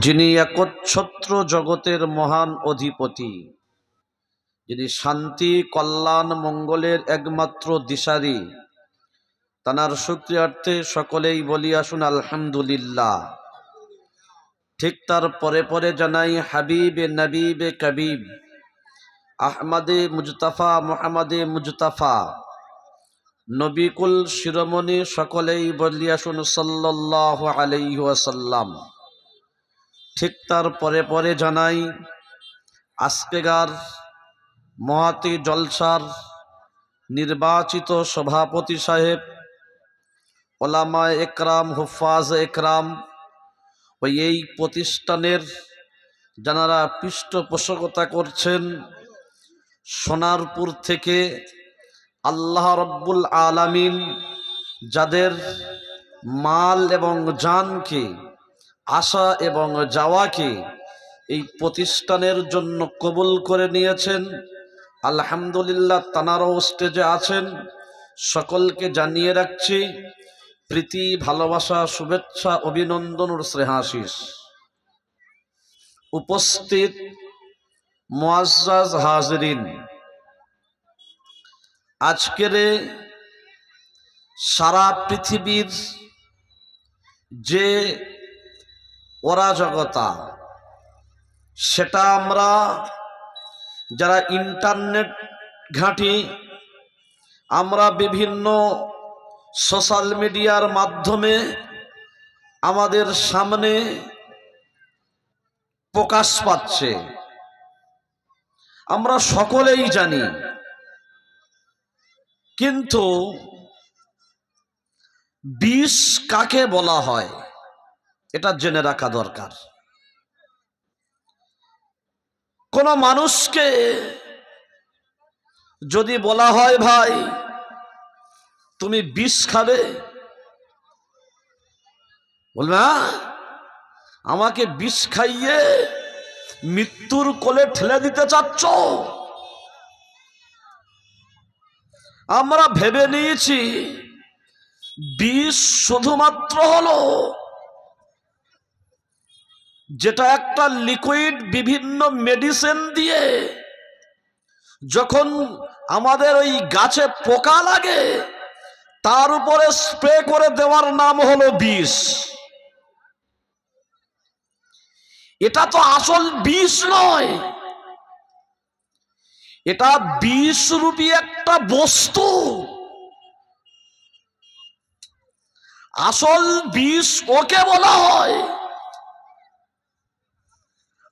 যিনি একচ্ছত্র জগতের মহান অধিপতি, যিনি শান্তি কল্যাণ মঙ্গলের একমাত্র দিশারি, তানার শুকরিয়ার্থে সকলেই বলি আসুন আলহামদুলিল্লাহ। ঠিক তার পরে পরে জানাই হাবিবে নবীবে কবিব আহমদে মুজতাফা মুহাম্মদে মুজতাফা নবিকুল শিরোমণি সকলেই বলি আসুন সাল্লাল্লাহু আলাইহি ওয়াসাল্লাম। ঠিক তার পরে পরে জানাই আজকেকার মহাতি জলসার নির্বাচিত সভাপতি সাহেব, ওলামা একরাম, হুফাজ একরাম ও এই প্রতিষ্ঠানের যারা পৃষ্ঠপোষকতা করছেন, সোনারপুর থেকে আল্লাহ রব্বুল আলামিন যাদের মাল এবং জানকে, আশা এবং যাওয়াকে এই প্রতিষ্ঠানের জন্য কবুল করে নিয়েছেন, আলহামদুলিল্লাহ তানারাও স্টেজে আছেন। সকলকে জানিয়ে রাখছি প্রীতি, ভালোবাসা, শুভেচ্ছা, অভিনন্দন ও শ্রেহাশিস। উপস্থিত মুআজ্জাজ হাজিরিন, আজকের সারা পৃথিবীর যে অরাজকতা, সেটা আমরা যারা ইন্টারনেট ঘাঁটি, আমরা বিভিন্ন সোশ্যাল মিডিয়ার মাধ্যমে আমাদের সামনে প্রকাশ পাচ্ছে, আমরা সকলেই জানি। কিন্তু বিষ কাকে বলা হয় এটা জেনে রাখা দরকার। কোন মানুষকে যদি বলা হয় ভাই তুমি বিষ খাবে, বলবে আমাকে বিষ খাইয়ে মৃত্যুর কোলে ঠেলে দিতে চাচ্ছ? আমরা ভেবে নিয়েছি বিষ শুধুমাত্র হলো যেটা একটা লিকুইড, বিভিন্ন মেডিসিন দিয়ে যখন আমাদের ওই গাছে পোকা লাগে তার উপরে স্প্রে করে দেওয়ার নাম হলো বিষ। এটা তো আসল বিষ নয়, এটা বিষ রূপী একটা বস্তু। আসল বিষ ওকে বলা হয়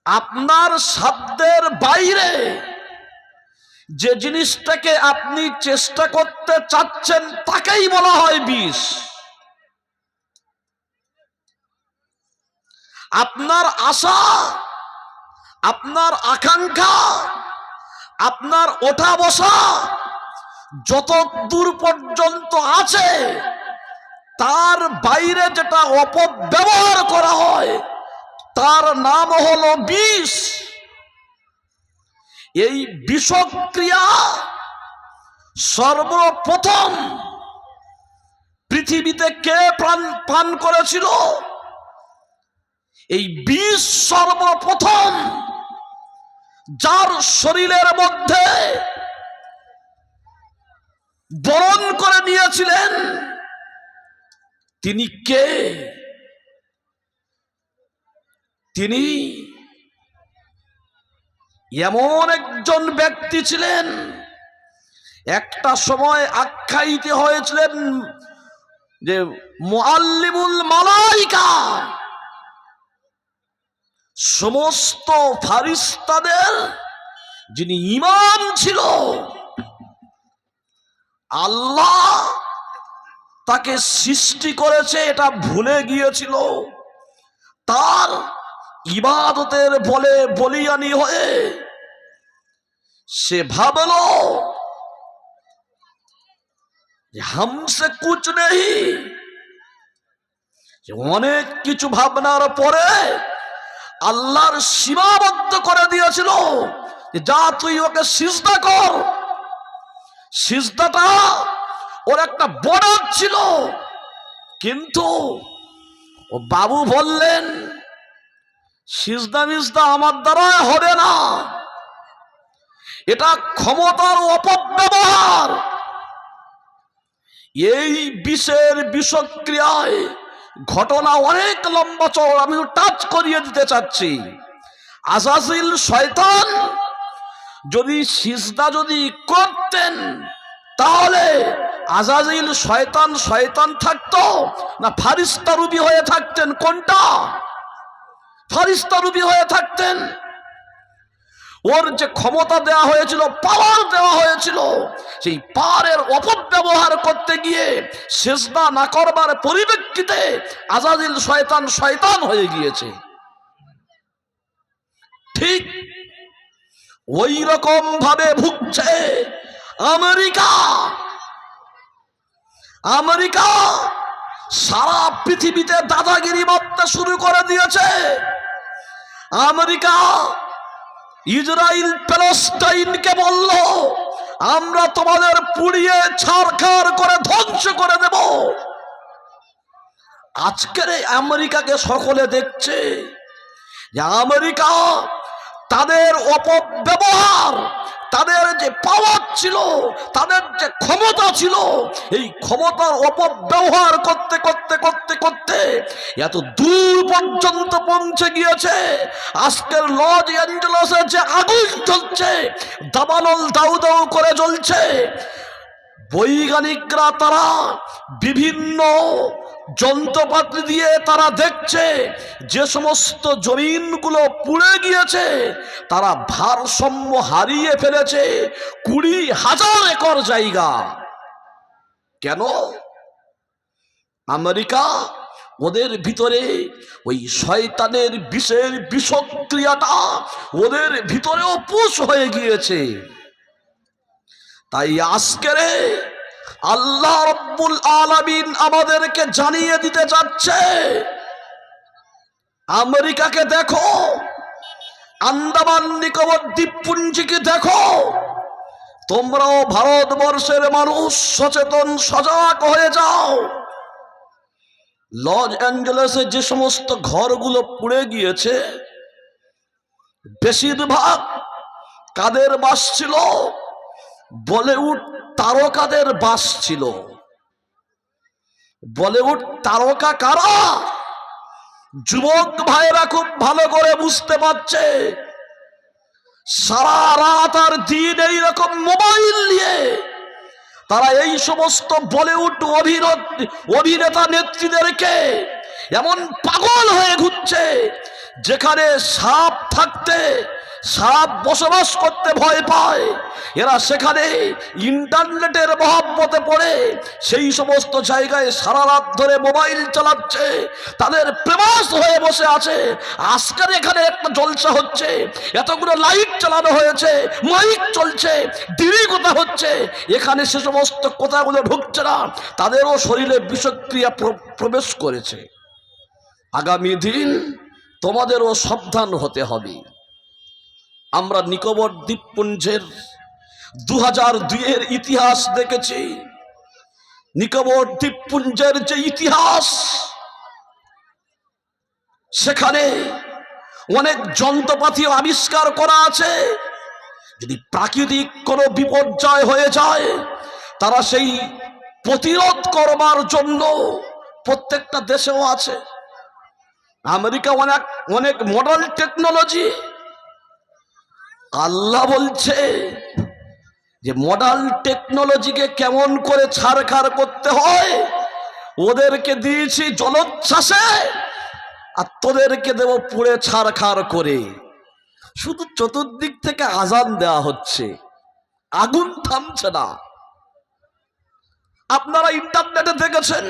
আপনার সাধ্যের বাইরে যে জিনিসটাকে আপনি চেষ্টা করতে চাচ্ছেন তাকেই বলা হয় বিষ। আপনার আশা, আপনার আকাঙ্ক্ষা, আপনার ওঠা বসা যত দূর পর্যন্ত আছে তার বাইরে যেটা অপব্যবহার করা হয় তার নাম হলো বিষ। এই বিষক্রিয়া সর্বপ্রথম পৃথিবীতে কে পান করেছিল? এই বিষ সর্বপ্রথম যার শরীরের মধ্যে বরণ করে নিয়েছিলেন তিনি কে? তিনি এমন একজন ব্যক্তি ছিলেন, একটা সময় আখ্যায়িত হয়েছিলেন যে মুআল্লিমুল মালাইকা, সমস্ত ফারিস্তাদের যিনি ইমাম ছিল। আল্লাহ তাকে সৃষ্টি করেছে এটা ভুলে গিয়েছিল, তার ইবাদতের বলে বলিয়ানি হয়ে সে ভাবলো যে হামসে কুছ নেই। অনেক কিছু ভাবনার পরে আল্লাহর সীমাবদ্ধ করে দিয়েছিল যে যা তুই ওকে সিজদা কর। সিজদাটা ওর একটা বর্ডার ছিল, কিন্তু ও বাবু বললেন সিজদা মিজদা আমার দ্বারা হবে না, এটা ক্ষমতার অপব্যবহার। এই বিষের বিষক্রিয়ায় ঘটনা অনেক লম্বা চওড়া, আমি টাচ করিয়ে দিতে চাচ্ছি। আজাজিল শয়তান যদি সিজদা যদি করতেন, তাহলে আজাজিল শয়তান শয়তান থাকতো না ফারিস্তা রূপী হয়ে থাকতেন? কোনটা? ফারিস্তা রূপী হয়ে থাকতেন। ওর যে ক্ষমতা দেওয়া হয়েছিল, পাওয়ার দেওয়া হয়েছিল, সেই পাওয়ারের অপব্যবহার করতে গিয়ে সিজদা না করবার পরিপ্রেক্ষিতে আজাজিল শয়তান শয়তান হয়ে গিয়েছে। ঠিক ওই রকম ভাবে ভুগছে আমেরিকা। আমেরিকা সারা পৃথিবীতে দাদাগিরি মারতে শুরু করে দিয়েছে। আমেরিকা ইসরায়েল প্যালেস্টাইনকে বলল, আমরা তোমাদের পুড়িয়ে ছারখার করে ধ্বংস করে দেব। আজকের আমেরিকাকে সকলে দেখছে যে আমেরিকা তাদের অপব্যবহার, তাদের যে পাওয়ার ছিল, তাদের যে ক্ষমতা ছিল, এই ক্ষমতার অপব্যবহার করতে করতে করতে করতে এত দূর পর্যন্ত পৌঁছে গিয়েছে। আজকের লস অ্যাঞ্জেলেসে যে আগুন জ্বলছে, দাবানল দাউ দাউ করে জ্বলছে, বৈজ্ঞানিকরা তারা বিভিন্ন যন্ত্রপাতি দিয়ে তারা দেখছে যে সমস্ত জমিনগুলো পুড়ে গিয়েছে, তারা ভারসাম্য হারিয়ে ফেলেছে 20,000 একর জায়গা। কেন? আমেরিকা ওদের ভিতরে ওই শয়তানের বিষের বিষক্রিয়াটা ওদের ভিতরেও পুশ হয়ে গিয়েছে। তাই আজকের আল্লাহ রাব্বুল আলামিন আমাদেরকে জানিয়ে দিতে যাচ্ছে, আমেরিকাকে দেখো, আন্দামান নিকোবর দ্বীপপুঞ্জকে দেখো, তোমরাও ভারতবর্ষের মানুষ সচেতন সজাগ হয়ে যাও। লস অ্যাঞ্জেলেসে যে সমস্ত ঘরগুলো পুড়ে গিয়েছে, বেশিরভাগ কাদের বাস ছিল? বলিউড তারকাদের বাস ছিল। বলিউড তারকা কারা? যুবক ভাইরা খুব ভালো করে বুঝতে পারছে। সারা রাত আর দিন এইরকম মোবাইল নিয়ে তারা এই সমস্ত বলিউড অভিনেতা নেত্রীদেরকে এমন পাগল হয়ে ঘুরছে, যেখানে সাপ থাকতে, সাপ বসবাস করতে ভয় পায়, এরা সেখানে ইন্টারনেটের মহব্বতে পড়ে সেই সমস্ত জায়গায় সারা রাত ধরে মোবাইল চালাচ্ছে, তাদের প্রেমাস হয়ে বসে আছে। আজকের এখানে একটা জলসা হচ্ছে, এতগুলো লাইট চালানো হয়েছে, মাইক চলছে, দিদি কথা হচ্ছে, এখানে সে সমস্ত কথাগুলো ঢুকছে না, তাদেরও শরীরে বিষক্রিয়া প্রবেশ করেছে। আগামী দিন তোমাদেরও সাবধান হতে হবে। আমরা নিকোবর দ্বীপপুঞ্জের 2002-এর ইতিহাস দেখেছি। নিকোবর দ্বীপপুঞ্জের যে ইতিহাস, সেখানে অনেক যন্ত্রপাতি আবিষ্কার করা আছে। যদি প্রাকৃতিক কোনো বিপর্যয় হয়ে যায়, তারা সেই প্রতিরোধ করবার জন্য প্রত্যেকটা দেশেও আছে। আমেরিকা অনেক মডার্ন টেকনোলজি। আল্লাহ বলছে যে মডার্ন টেকনোলজিকে কেমন করে ছারখার করতে হয়, ওদেরকে দিয়েছি জলোচ্ছ্বাসে, আর তোদেরকে দেব পুড়ে ছারখার করে। শুধু চতুর্দিক থেকে আজান দেওয়া হচ্ছে, আগুন থামছে না। আপনারা ইন্টারনেটে দেখেছেন,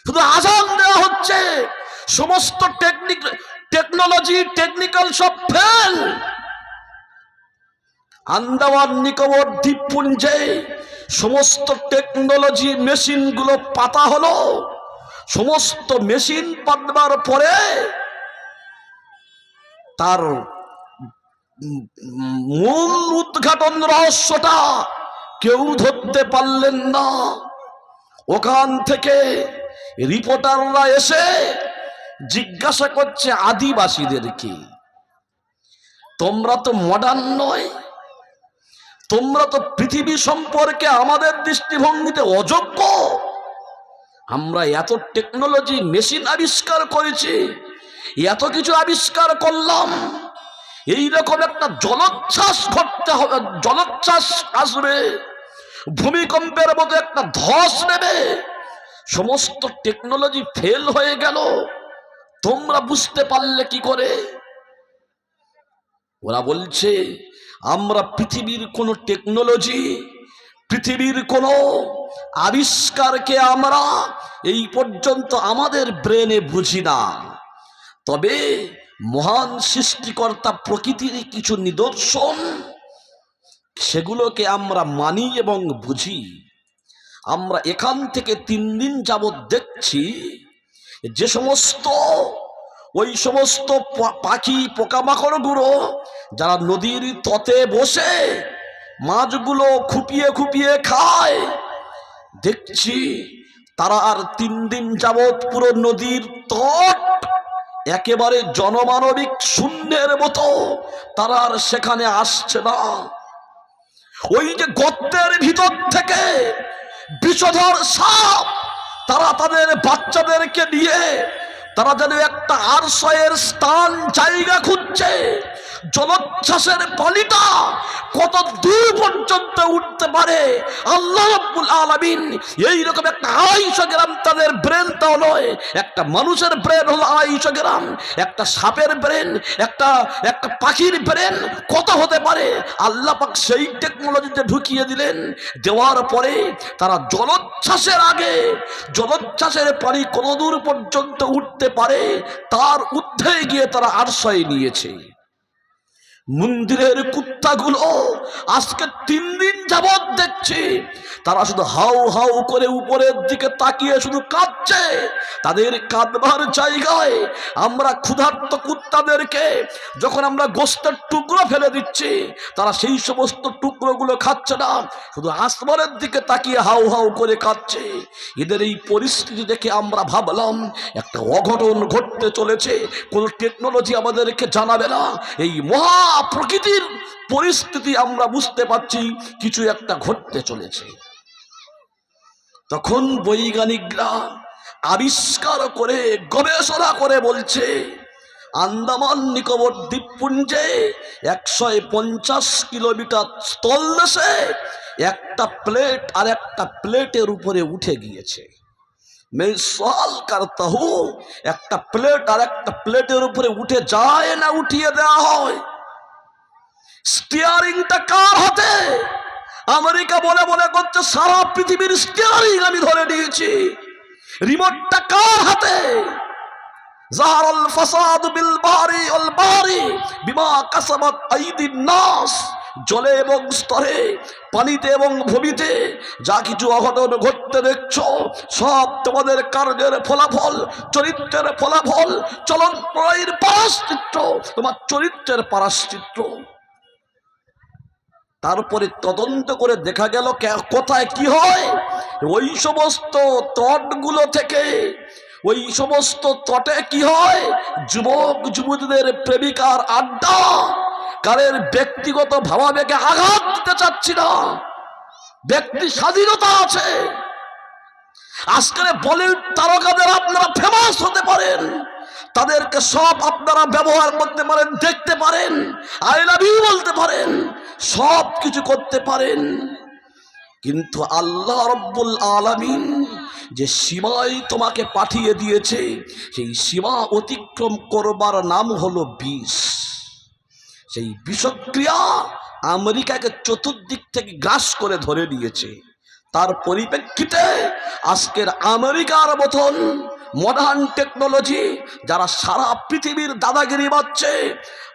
শুধু আজান দেওয়া হচ্ছে, সমস্ত টেকনোলজি টেকনিক্যাল সব ফেল। আন্দামান নিকোবর দ্বীপপুঞ্জে সমস্ত টেকনোলজি মেশিনগুলো পাতা হলো। সমস্ত মেশিন পাতবার পরে তার মূল উদ্ঘাটন রহস্যটা কেউ ধরতে পারলেন না। ওখান থেকে রিপোর্টাররা এসে জিজ্ঞাসা করছে আদিবাসীদেরকে, তোমরা তো মডার্ন নয়, তোমরা তো পৃথিবী সম্পর্কে আমাদের দৃষ্টিভঙ্গিতে অযোগ্য। আমরা এত টেকনোলজি মেশিন আবিষ্কার করেছি, এত কিছু আবিষ্কার করলাম, এইরকম একটা জলোচ্ছ্বাস ঘটতে হবে, জলোচ্ছ্বাস আসবে, ভূমিকম্পের মতো একটা ধস নেবে, সমস্ত টেকনোলজি ফেল হয়ে গেল, তোমরা বুঝতে পারলে কি করে? ওরা বলছে আমরা পৃথিবীর কোন টেকনোলজি, পৃথিবীর কোন আবিষ্কারকে আমরা এই পর্যন্ত আমাদের ব্রেনে বুঝি না, তবে মহান সৃষ্টিকর্তা প্রকৃতির কিছু নিদর্শন, সেগুলোকে আমরা মানি এবং বুঝি। আমরা এখান থেকে 3 দিন যাবৎ দেখছি যে সমস্ত ওই সমস্ত পাখি পোকামাকড়গুলো যারা নদীর তটে বসে মাছগুলো খুপিয়ে খুপিয়ে খায়, দেখছি তারা আর 3 দিন যাবৎ পুরো নদীর তট একেবারে জনমানবিক শূন্যের মতো, তারা আর সেখানে আসছে না। ওই যে গর্তের ভিতর থেকে বিষধর সাপ, তারা তাদের বাচ্চাদেরকে নিয়ে তারা যেন একটা আশ্রয়ের স্থান জায়গা খুঁজছে। জলোচ্ছ্বাসের পানিটা কত দূর পর্যন্ত উঠতে পারে আল্লাহ রাব্বুল আলামিন এইরকম একটা 250 গ্রাম তাদের ব্রেনটাও নয়, একটা মানুষের ব্রেন হলো 250 গ্রাম, একটা সাপের ব্রেন, একটা পাখির ব্রেন কত হতে পারে আল্লাহ পাক সেই টেকনোলজিতে ঢুকিয়ে দিলেন। দেওয়ার পরে তারা জলোচ্ছ্বাসের আগে, জলোচ্ছ্বাসের পানি কত দূর পর্যন্ত উঠতে পারে তার ঊর্ধ্বে গিয়ে তারা আশ্রয় নিয়েছে। মন্দিরের কুত্তাগুলো আজকে 3 দিন যাবৎ দেখছি তারা শুধু হাউ হাউ করে উপরের দিকে তাকিয়ে শুধু কাঁদছে। তাদের কাঁদবার জায়গায় আমরা ক্ষুধার্ত কুত্তাদেরকে যখন আমরা গোস্তের টুকরো ফেলে দিচ্ছি, তারা সেই সমস্ত টুকরোগুলো খাচ্ছে না, শুধু আসমানের দিকে তাকিয়ে হাউ হাউ করে কাঁদছে। এদের এই পরিস্থিতি দেখে আমরা ভাবলাম একটা অঘটন ঘটতে চলেছে, কোনো টেকনোলজি আমাদেরকে জানাবে না। এই মহা প্রকৃতির পরিস্থিতি আমরা বুঝতে পারছি কিছু একটা ঘটতে চলেছে। তখন বৈজ্ঞানিকরা আবিষ্কার করে গবেষণা করে বলছে আন্দামান নিকোবর দ্বীপপুঞ্জে 150 কিলোমিটার স্থলদেশে একটা প্লেট আর একটা প্লেটের উপরে উঠে গিয়েছে। मैं सवाल करता हूं, একটা প্লেট আর একটা প্লেটের উপরে উঠে যায় না উঠিয়ে দেওয়া হয়? স্টিয়ারিংটা কার হাতে? আমেরিকা বলে বলে করছে সারা পৃথিবীর স্টিয়ারিং আমি ধরে নিয়েছি, রিমোটটা কার হাতে? জাহারাল ফাসাদু বিল বাহরি ওয়াল বাহরি বিমা কাসাবাত আইদিন নাস। জলে এবং স্তরে, পানিতে এবং ভূমিতে যা কিছু অঘটন ঘটতে দেখছো সব তোমাদের কার্যের ফলাফল, চরিত্রের ফলাফল, চলন প্রণয়ের পারশ্চিত্র, তোমার চরিত্রের পারশ্চিত্র। তারপরে তদন্ত করে দেখা গেল কোথায় কি হয়। ওই সমস্ত তটগুলো থেকে, ওই সমস্ত তটে কি হয়, যুবক যুবতীদের প্রেমিকার আড্ডা। কারের ব্যক্তিগত ভাবাবেগে আঘাত দিতে চাচ্ছি না, ব্যক্তি স্বাধীনতা আছে। আজকের বলিউড তারকাদের আপনারা ফেমাস হতে পারেন, তাদেরকে সব আপনারা ব্যবহার করতে পারেন, দেখতে পারেন, আই লাভ ইউ বলতে পারেন, সব কিছু করতে পারেন, কিন্তু আল্লাহ রাব্বুল আলামিন যে সীমায় তোমাকে পাঠিয়ে দিয়েছে সেই সীমা অতিক্রম করবার নাম হলো বিষ। সেই বিষক্রিয়া আমেরিকাকে চতুর্দিক থেকে গ্রাস করে ধরে নিয়েছে। তার পরিপ্রেক্ষিতে আজকের আমেরিকার মতন মডার্ন টেকনোলজি যারা সারা পৃথিবীর দাদাগিরি বাচ্ছে,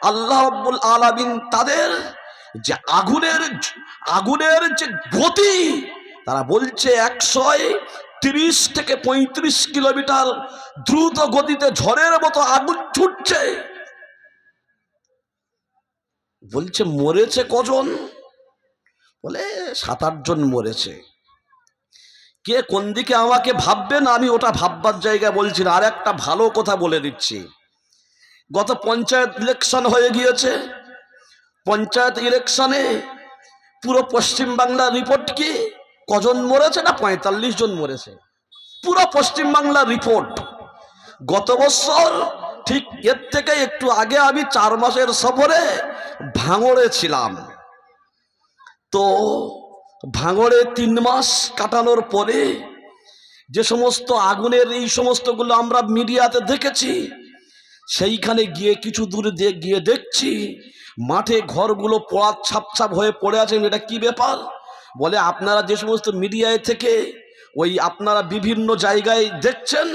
আল্লাহ রাব্বুল আলামিন তাদের যে আগুনের যে গতি, তারা বলছে 130 থেকে 35 কিলোমিটার দ্রুত গতিতে ঝড়ের মতো আগুন ছুটছে। বলছে মরেছে কজন? বলে 7-8 জন মরেছে। কে কোন দিকে আমাকে ভাববেন আমি ওটা ভাববার জায়গায় বলছি না। আর একটা ভালো কথা বলে দিচ্ছি, গত পঞ্চায়েত ইলেকশন হয়ে গিয়েছে। পঞ্চায়েত ইলেকশনে পুরো পশ্চিম বাংলার রিপোর্ট কি, কজন মরেছে না ৪৫ জন মরেছে, পুরো পশ্চিম বাংলার রিপোর্ট। গত বছর ঠিক এর থেকে একটু আগে আমি ৪ মাসের সফরে ভাঙড়ে ছিলাম। তো ভাঙড়ে ৩ মাস কাটানোর পরে যে সমস্ত আগুনের এই সমস্তগুলো আমরা মিডিয়াতে দেখেছি, সেইখানে গিয়ে কিছু দূর গিয়ে দেখছি মাঠে ঘরগুলো পোড়া ছাপ হয়ে পড়ে আছে। এটা কি ব্যাপার? বলে আপনারা যে সমস্ত মিডিয়ায় থেকে ওই আপনারা বিভিন্ন জায়গায় দেখছেন,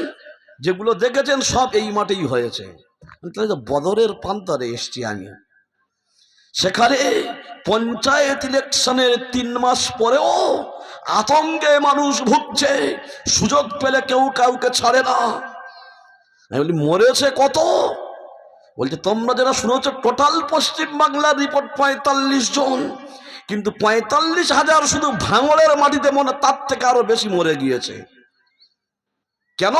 যেগুলো দেখেছেন সব এই মাঠেই হয়েছে। তাহলে বদরের প্রান্তরে এসছি আমি। সেখানে পঞ্চায়েত ইলেকশনের ৩ মাস পরেও আতঙ্কে মানুষ ভুগছে, সুযোগ পেলে কেউ কাউকে ছাড়ে না। আমি বলি মরেছে কত? বলছে তোমরা যারা শুনেছ টোটাল পশ্চিম বাংলার রিপোর্ট ৪৫ জন, কিন্তু ৪৫,০০০ শুধু ভাঙড়ের মাটিতে মনে তার থেকে আরো বেশি মরে গিয়েছে। কেন?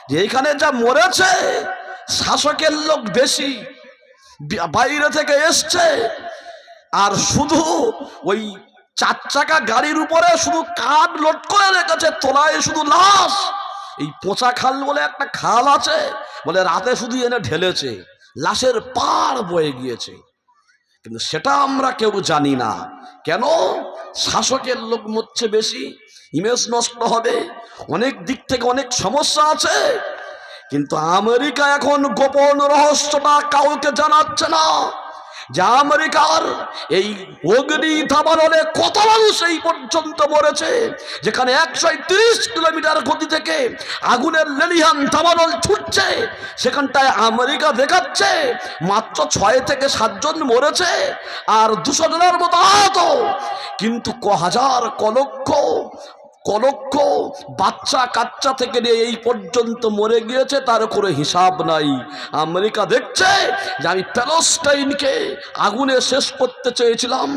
যে এখানে যা মরেছে শাসকের লোক বেশি বাইরে থেকে এসছে, আর শুধু ওই ৪ চাকা গাড়ির উপরে শুধু কাঠ লোড করে রেখেছে, তোলায় শুধু লাশ। এই পোঁচা খাল বলে একটা খাল আছে, বলে রাতে শুধু এনে ঢেলেছে, লাশের পাড় বয়ে গিয়েছে। কিন্তু সেটা আমরা কেউ জানি না। কেন? শাসকের লোক মরছে বেশি, ইমেজ নষ্ট হবে, অনেক দিক থেকে অনেক সমস্যা আছে। কিন্তু আমেরিকা এখন গোপন রহস্যটা কাউকে জানাচ্ছে না যে আমেরিকার এই অগ্নি দাবানলে কত মানুষ এই পর্যন্ত মরেছে, যেখানে ১৩০ কিলোমিটার গতি থেকে আগুনের লেলিহান দাবানল ছুটছে, সেখানটায় আমেরিকা দেখাচ্ছে মাত্র ৬ থেকে ৭ জন মরেছে আর ২০০ জনের মতো আহত। কিন্তু হাজার কলক্ষ বাচ্চা কাচ্চা থেকে নিয়ে এই পর্যন্ত মরে গিয়েছে, তার কোনো হিসাব নাই। আমেরিকা দেখছে যে আমি প্যালেস্টাইনকে আগুনে শেষ করতে চেয়েছিলাম,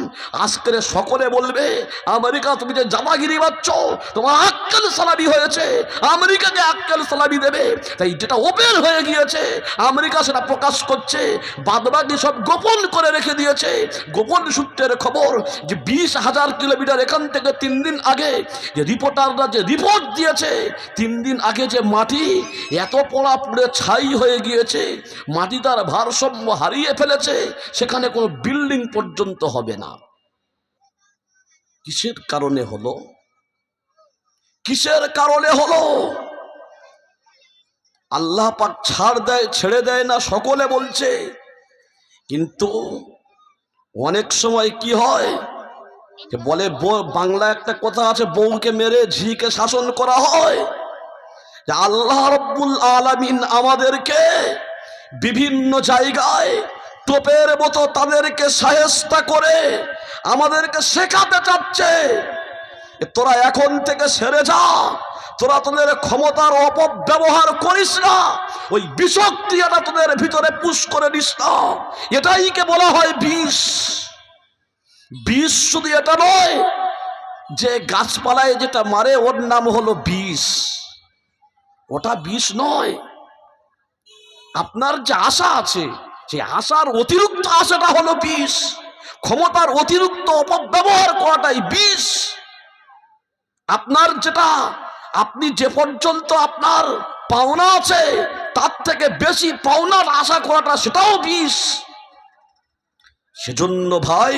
আজকের সকলে বলবে আমেরিকা তুমি যে জামাগিরি পাচ্ছ, তোমার আক্কেল সালামি হয়েছে, আমেরিকাকে আক্কেল সালামি দেবে। তাই যেটা ওপেন হয়ে গিয়েছে আমেরিকা সেটা প্রকাশ করছে, বাদবাকি সব গোপন করে রেখে দিয়েছে। গোপন সূত্রের খবর যে ২০,০০০ কিলোমিটার এখান থেকে ৩ দিন আগে যে রিপোর্টাররা যে রিপোর্ট দিয়েছে, ৩ দিন আগে যে মাটি এত পোড়া পুড়ে ছাই হয়ে গিয়েছে, মাটি তার ভারসাম্য হারিয়ে ফেলেছে, সেখানে কোনো বিল্ডিং পর্যন্ত হবে না। কিসের কারণে হলো? কিসের কারণে হলো? আল্লাহ পাক ছেড়ে দেয় না সকলে বলছে, কিন্তু অনেক সময় কি হয় বলে বাংলা একটা কথা আছে, বউকে মেরে ঝিকে শাসন করা হয়। আল্লাহ রব্বুল আলামিন আমাদেরকে বিভিন্ন জায়গায় টোপের মতো তাদেরকে শায়েস্তা করে আমাদেরকে শেখাতে চাচ্ছে, তোরা এখন থেকে সেরে যা, তোরা তোদের ক্ষমতার অপব্যবহার করিস না, ওই বিষক্রিয়াটা তোদের ভিতরে পুশ করে নিস না। এটাইকে বলা হয় বিষ। বিষ শুধু এটা নয় যে গাছপালায় যেটা মারে ওর নাম হলো বিষ, ওটা বিষ নয়। আপনার যে আশা আছে সেই আশার অতিরিক্ত আশাটা হলো বিষ, ক্ষমতার অতিরিক্ত অপব্যবহার করাটাই বিষ। আপনার যেটা আপনি যে পর্যন্ত আপনার পাওনা আছে তার থেকে বেশি পাওনার আশা করাটা সেটাও বিষ। সেজন্য ভাই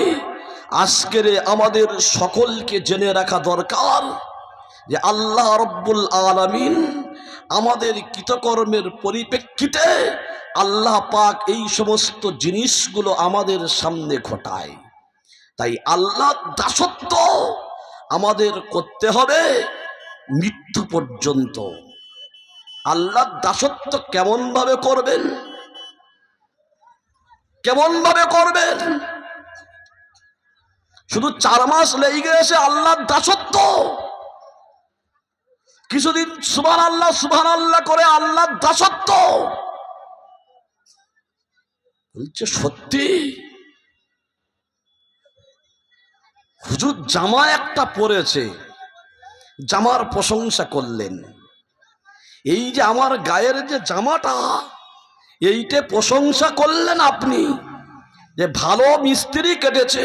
আজকের আমাদের সকলকে জেনে রাখা দরকার যে আল্লাহ রব্বুল আলামিন আমাদের কৃতকর্মের পরিপ্রেক্ষিতে আল্লাহ পাক এই সমস্ত জিনিসগুলো আমাদের সামনে ঘটায়। তাই আল্লাহ দাসত্ব আমাদের করতে হবে মৃত্যু পর্যন্ত। আল্লাহ দাসত্ব কেমন ভাবে করবেন? কেমন ভাবে করবেন? শুধু 4 মাস লেগে এসে আল্লাহর দাসত্ব, কিছুদিন সুবহানাল্লাহ করে আল্লাহর দাসত্ব বলছে। সত্যি হুজুর জামা একটা পরেছে, জামার প্রশংসা করলেন। এই যে আমার গায়ের যে জামাটা, এইটা প্রশংসা করলেন আপনি, যে ভালো মিস্ত্রি কেটেছে।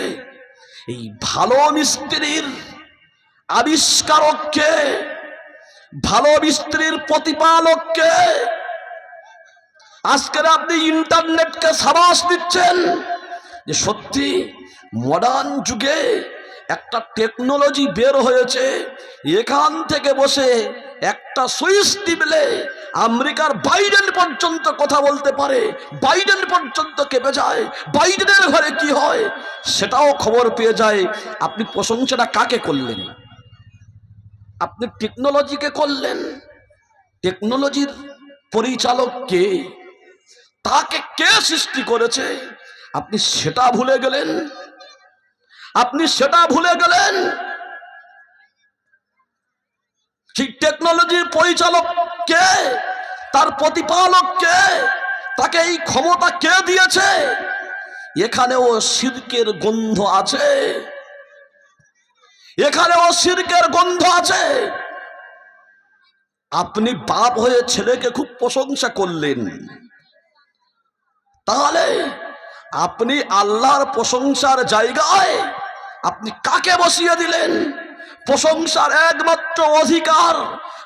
এই ভালো মিস্ত্রির আবিষ্কারককে, ভালো মিস্ত্রির প্রতিপালককে আজকের আপনি ইন্টারনেটকে সাবাস দিচ্ছেন যে সত্যি মডার্ন যুগে একটা টেকনোলজি বের হয়েছে। এখান থেকে বসে একটা সুইচ টিপলে আমেরিকার বাইডেন পর্যন্ত কথা বলতে পারে, বাইডেন পর্যন্ত কেঁপে যায়, বাইডেনের ঘরে কি হয় সেটাও খবর পেয়ে যায়। আপনি প্রশংসাটা কাকে করলেন? আপনি টেকনোলজিকে করলেন। টেকনোলজির পরিচালক কে? তাকে কে সৃষ্টি করেছে? আপনি সেটা ভুলে গেলেন। আপনি সেটা ভুলে গেলেন। সেই টেকনোলজির পরিচালক কে? তার প্রতিপালক কে? তাকে এই ক্ষমতা কে দিয়েছে? এখানেও শিরকের গন্ধ আছে, এখানেও শিরকের গন্ধ আছে। আপনি বাপ হয়ে ছেলেকে খুব প্রশংসা করলেন, তাহলে আপনি আল্লাহর প্রশংসার জায়গায় আপনি কাকে বসিয়ে দিলেন? প্রশংসার একমাত্র অধিকার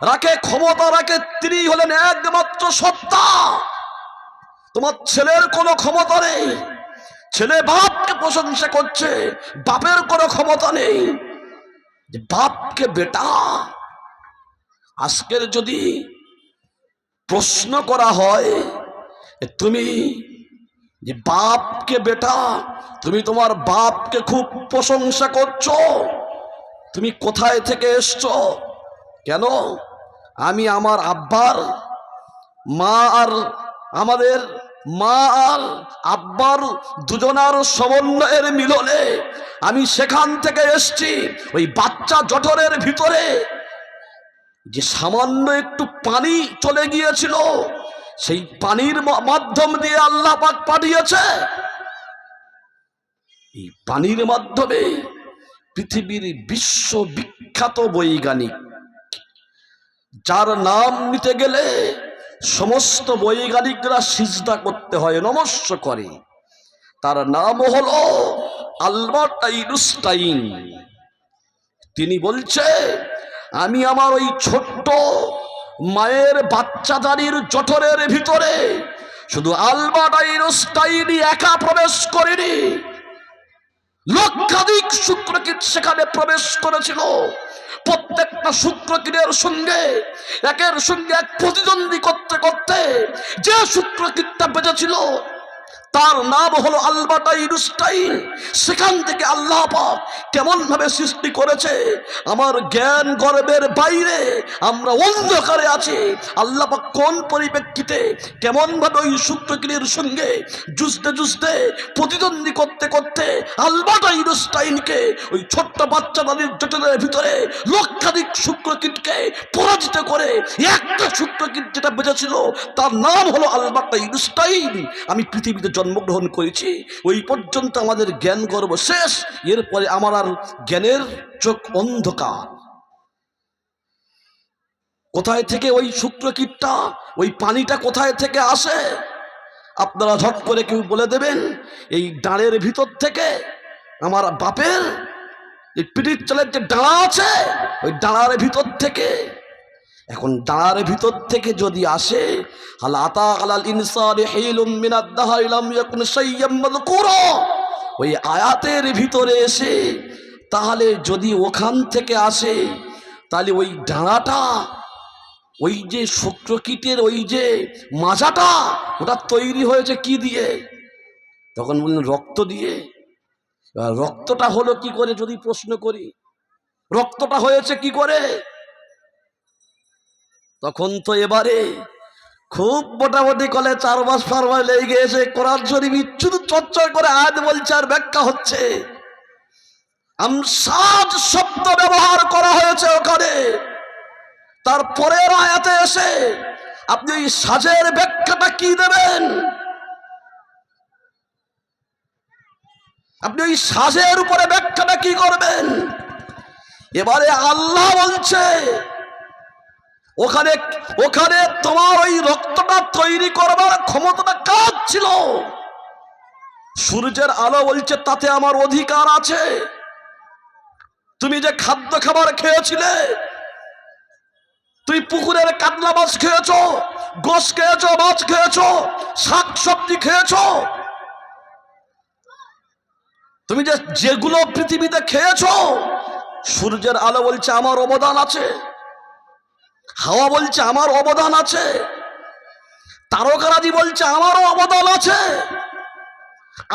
রাখে, ক্ষমতা রাখে, তিনি হলেন একমাত্র সত্তা। তোমার ছেলের কোনো ক্ষমতা নেই। ছেলে বাপকে প্রশংসা করছে, বাপের কোনো ক্ষমতা নেই। বাপকে বেটা, আজকের যদি প্রশ্ন করা হয় তুমি যে বাপকে বেটা, তুমি তোমার বাপকে খুব প্রশংসা করছো, তুমি কোথায় থেকে এসছো? কেন? আমি আমার আব্বার, মা আর আমাদের মা আর আব্বার দুজনার সমন্বয়ের মিলনে আমি সেখান থেকে এসছি। ওই বাচ্চা জঠরের ভিতরে যে সামান্য একটু পানি চলে গিয়েছিল, সেই পানির মাধ্যম দিয়ে আল্লাহ পাক পাঠিয়েছে। এই পানির মাধ্যমে পৃথিবীর বিশ্ববিখ্যাত বৈজ্ঞানিক, যার নাম নিতে গেলে সমস্ত বৈজ্ঞানিকরা সিজদা করতে হয়, নমস্কার করে, তার নাম হলো আলবার্ট আইনস্টাইন। তিনি বলছে, আমি আমার ওই ছোট্ট মায়ের বাচ্চাদারির জঠরের ভিতরে শুধু আলবার্ট আইনস্টাইনই একা প্রবেশ করেনি, লক্ষাধিক শুক্রকিট সেখানে প্রবেশ করেছিল। প্রত্যেকটা শুক্রকিটের সঙ্গে একের সঙ্গে এক প্রতিদ্বন্দ্বী করতে করতে যে শুক্রকিটটা বেঁচেছিল তার নাম হলো আলবার্ট আইনস্টাইন। সেখান থেকে আল্লাহ পাক কেমন ভাবে সৃষ্টি করেছে, আমার জ্ঞান গর্বের বাইরে, আমরা অন্ধকারে আছি। আল্লাহ পাক কোন পরিপ্রেক্ষিতে কেমন ভাবে ওই শুক্রকিটের সঙ্গে যুঝতে যুঝতে প্রতিদ্বন্দ্বী করতে করতে আলবার্ট আইনস্টাইনকে ওই ছোট্ট বাচ্চা দাদির জটিলের ভিতরে লক্ষাধিক শুক্রকিটকে পরাজিত করে একটা শুক্রকিট যেটা বেঁচেছিল তার নাম হলো আলবার্ট আইনস্টাইন। আমি পৃথিবীতে জন্মগ্রহণ করেছি, ওই পর্যন্ত আমাদের জ্ঞান গর্ব শেষ। এরপরে আমার আর জ্ঞানের চোখ অন্ধকার। কোথায় থেকে ওই শুক্রকিটটা, ওই পানিটা কোথায় থেকে আসে? আপনারা ঝট করে কেউ বলে দেবেন? এই ডাঁড়ের ভিতর থেকে। আমার বাপের এই পিঠির চালের যে ডাঁড়া আছে, ওই ডাঁড়ার ভিতর থেকে। এখন ডাঁড়ার ভিতর থেকে যদি আসে, ওই আয়াতের ভিতরে এসে, তাহলে যদি ওখান থেকে আসে, তাহলে ওই ডাঁড়াটা, ওই যে শুক্রকিটের ওই যে মাজাটা, ওটা তৈরি হয়েছে কি দিয়ে? তখন বললেন রক্ত দিয়ে। রক্তটা হলো কি করে যদি প্রশ্ন করি, রক্তটা হয়েছে কি করে? তখন তো এবারে খুব মোটামুটি কলে 4 মাস 4 মাস লেগে গিয়েছে। কোরআন শরীফ শুধু চর্চা করে আয়াত বলছে আর ব্যাখ্যা হচ্ছে। আমসাজ শব্দ ব্যবহার করা হয়েছে ওখানে। তারপরের আয়াতে এসে আপনি এই সাজের ব্যাখ্যাটা কি দেবেন? আপনি ওই সাজের উপরে ব্যাখ্যাটা কি করবেন? এবারে আল্লাহ বলছে ওখানে ওখানে তোমার ওই রক্তটা তৈরি করবার ক্ষমতাটা কার ছিল? সূর্যের আলো বলছে তাতে আমার অধিকার আছে। তুমি যে খাদ্য খাবার খেয়েছিলে, তুই পুকুরের কাতলা মাছ খেয়েছো, গোশ খেয়েছো, মাছ খেয়েছো, শাক সবজি খেয়েছো, তুমি যে যেগুলো পৃথিবীতে খেয়েছো, সূর্যের আলো বলছে আমার অবদান আছে, হাওয়া বলছে আমার অবদান আছে, তারকারাজি বলছে আমারও অবদান আছে,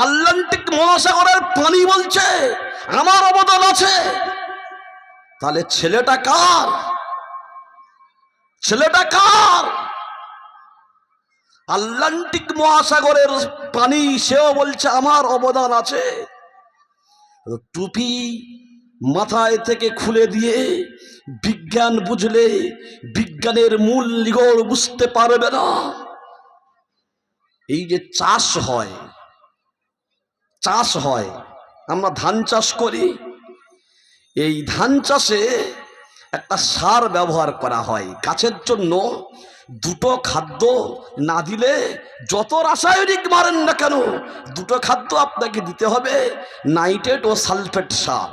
আটলান্টিক মহাসাগরের পানি বলছে আমার অবদান আছে। তাহলে ছেলেটা কার? ছেলেটা কার? আটলান্টিক মহাসাগরের পানি, সেও বলছে আমার অবদান আছে। টুপি মাথায় থেকে খুলে দিয়ে বিজ্ঞান বুঝলে বিজ্ঞানের মূল নিগড় বুঝতে পারবে না। এই যে চাষ হয়, চাষ হয়, আমরা ধান চাষ করি, এই ধান চাষে একটা সার ব্যবহার করা হয় গাছের জন্য। দুটো খাদ্য না দিলে যত রাসায়নিক মারেন না কেন, দুটো খাদ্য আপনাকে দিতে হবে, নাইট্রেট ও সালফেট সার।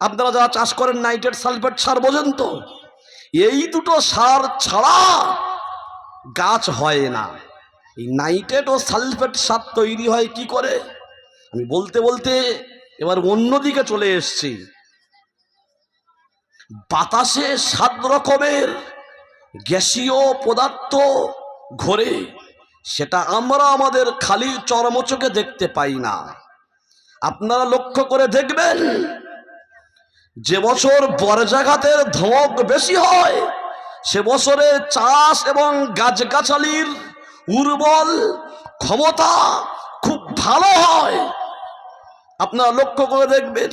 আপনারা যারা চাষ করেন নাইট্রেট সালফেট সার বোঝেন তো? এই দুটো সার ছাড়া গাছ হয় না। এই নাইট্রেট ও সালফেট সার তৈরি হয় কি করে? আমি বলতে বলতে এবার অন্যদিকে চলে এসেছি। বাতাসে 7 রকমের গ্যাসীয় পদার্থ ঘোরে, সেটা আমরা আমাদের খালি চর্মচোখে দেখতে পাই না। আপনারা লক্ষ্য করে দেখবেন, যে বছর বর্জ্যাঘাতের ধমক বেশি হয়, সে বছরে চাষ এবং গাছগাছালির উর্বর ক্ষমতা খুব ভালো হয়। আপনারা লক্ষ্য করে দেখবেন,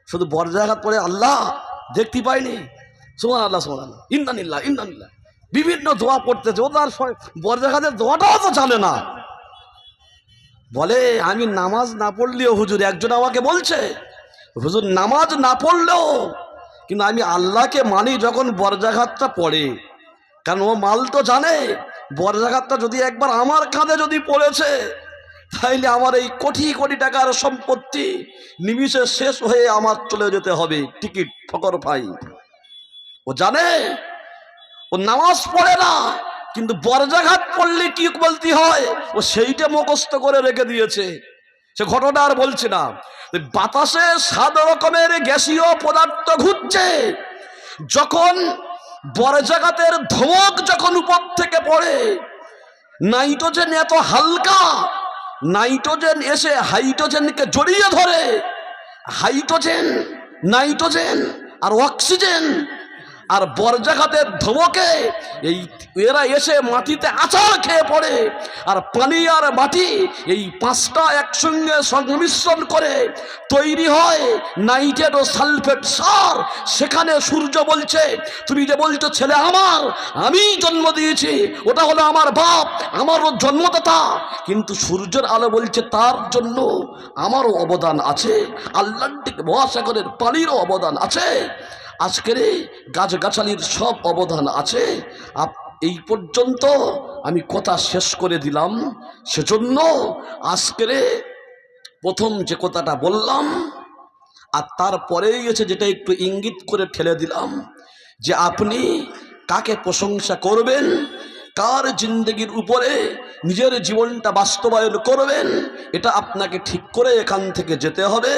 শুধু বর্জ্যাঘাত পড়ে আল্লাহ দেখতে পাইনি, সুবহানাল্লাহ সুবহানাল্লাহ ইন্নালিল্লাহ ইন্নালিল্লাহ বিভিন্ন দোয়া পড়তেছে, ও তার বর্জ্যাঘাতের দোয়াটাও তো জানে না। বলে আমি নামাজ না পড়লেও হুজুর, একজন আমাকে বলছে হুজুর নামাজ না পড়লেও কিন্তু আমি আল্লাহকে মানি যখন বর্জ্যাঘাতটা পড়ে। কারণ ও মাল তো জানে বর্জ্যাঘাতটা যদি একবার আমার কাঁধে যদি পড়েছে, তাইলে আমার এই কোটি কোটি টাকার সম্পত্তি নিমিষে শেষ হয়ে আমার চলে যেতে হবে, টিকিট ফকর ভাই। ও জানে, ও নামাজ পড়ে না, কিন্তু বর্জ্যাঘাত পড়লে কি বলতে হয় ও সেইটা মুখস্থ করে রেখে দিয়েছে। সে ঘটনা আর বলছি না। বাতাসে 7 রকমের গ্যাসীয় পদার্থ ঘুরছে। যখন বর্জ্যাঘাতের ধমক যখন উপর থেকে পড়ে, নাইট্রোজেন এত হালকা, নাইট্রোজেন এসে হাইড্রোজেনকে জড়িয়ে ধরে, হাইড্রোজেন, নাইট্রোজেন আর অক্সিজেন আর বর্জ্যাঘাতের ধমকে এই এরা এসে মাটিতে আছাড় খেয়ে পড়ে। আর পানি আর মাটি এই 5টা একসঙ্গে সংমিশ্রণ করে তৈরি হয় নাইট্রেট ও সালফেট সার। সেখানে সূর্য বলছে তুমি যে বলছো ছেলে আমার, আমি জন্ম দিয়েছি, ওটা হলো আমার বাপ, আমারও জন্মদাতা, কিন্তু সূর্যের আলো বলছে তার জন্য আমারও অবদান আছে, আটলান্টিক মহাসাগরের পানিরও অবদান আছে, আজকের গাছগাছালির সব অবদান আছে। এই পর্যন্ত আমি কথা শেষ করে দিলাম। সেজন্য আজকের প্রথম যে কথাটা বললাম আর তারপরেই গেছে যেটা একটু ইঙ্গিত করে ঠেলে দিলাম, যে আপনি কাকে প্রশংসা করবেন, কার জিন্দগির উপরে নিজের জীবনটা বাস্তবায়ন করবেন, এটা আপনাকে ঠিক করে এখান থেকে যেতে হবে।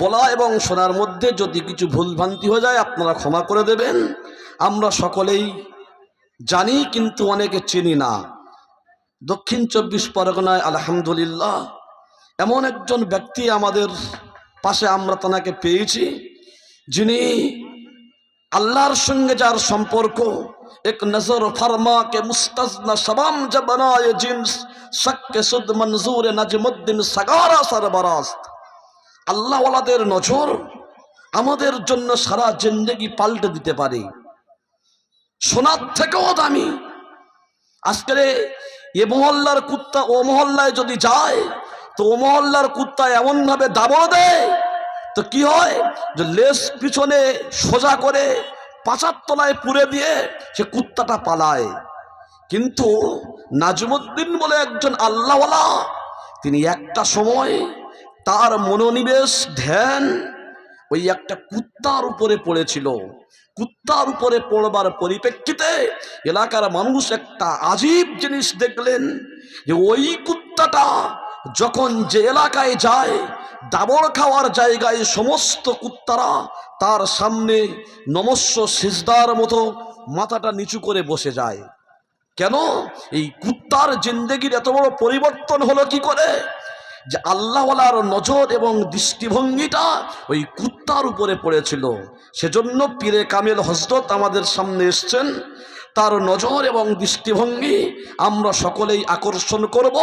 বলা এবং শোনার মধ্যে যদি কিছু ভুলভ্রান্তি হয়ে যায় আপনারা ক্ষমা করে দেবেন। আমরা সকলেই জানি কিন্তু অনেকে চিনি না। দক্ষিণ 24 পরগনায় আলহামদুলিল্লাহ এমন একজন ব্যক্তি আমাদের পাশে আমরা তাকে পেয়েছি, যিনি আল্লাহর সঙ্গে যার সম্পর্ক, এক নজর ফরমা কে মুস্তাজনা শবাম জবনায়ে জিন্স শক্কে সুদ মনজুর নজমুদ্দিন সাগারা সরবরাস্ত। আল্লাহ ওয়ালাদের নজর আমাদের জন্য সারা জিন্দেগি পাল্টে দিতে পারে, সোনার থেকেও দামি। আজকে এ মহল্লার কুত্তা ও মহল্লায় যদি যায় তো ও মহল্লার কুত্তা এমন ভাবে দাবড় দেয়, তো কি হয় যে লেজ পিছনে সোজা করে পাচার তলায় পুরে দিয়ে সে কুত্তাটা পালায়। কিন্তু নাজমুদ্দিন বলে একজন আল্লাহওয়ালা, তিনি একটা সময় তার মনোনিবেশ ধ্যান ওই একটা কুত্তার উপরে পড়েছিল। কুত্তার উপরে পড়বার পরিপ্রেক্ষিতে এলাকার মানুষ একটা আজীব জিনিস দেখলেন যে ওই কুত্তাটা যখন যে এলাকায় যায়, দাবড় খাওয়ার জায়গায় সমস্ত কুত্তারা তার সামনে নমস্য সিজদার মতো মাথাটা নিচু করে বসে যায়। কেন? এই কুত্তার জিন্দেগির এত বড় পরিবর্তন হলো কি করে? যে আল্লাহওয়ালার নজর এবং দৃষ্টিভঙ্গিটা ওই কুত্তার উপরে পড়েছিল। সেজন্য পীরে কামেল হযরত আমাদের সামনে এসছেন, তার নজর এবং দৃষ্টিভঙ্গি আমরা সকলেই আকর্ষণ করব।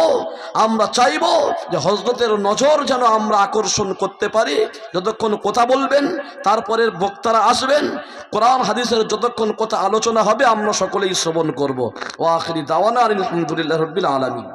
আমরা চাইব যে হযরতের নজর যেন আমরা আকর্ষণ করতে পারি। যতক্ষণ কথা বলবেন, তারপরের বক্তারা আসবেন, কোরআন হাদিসের যতক্ষণ কথা আলোচনা হবে আমরা সকলেই শ্রবণ করব। ওয়া আখিরি দাওয়ানা আলহামদুলিল্লাহি রাব্বিল আলামিন।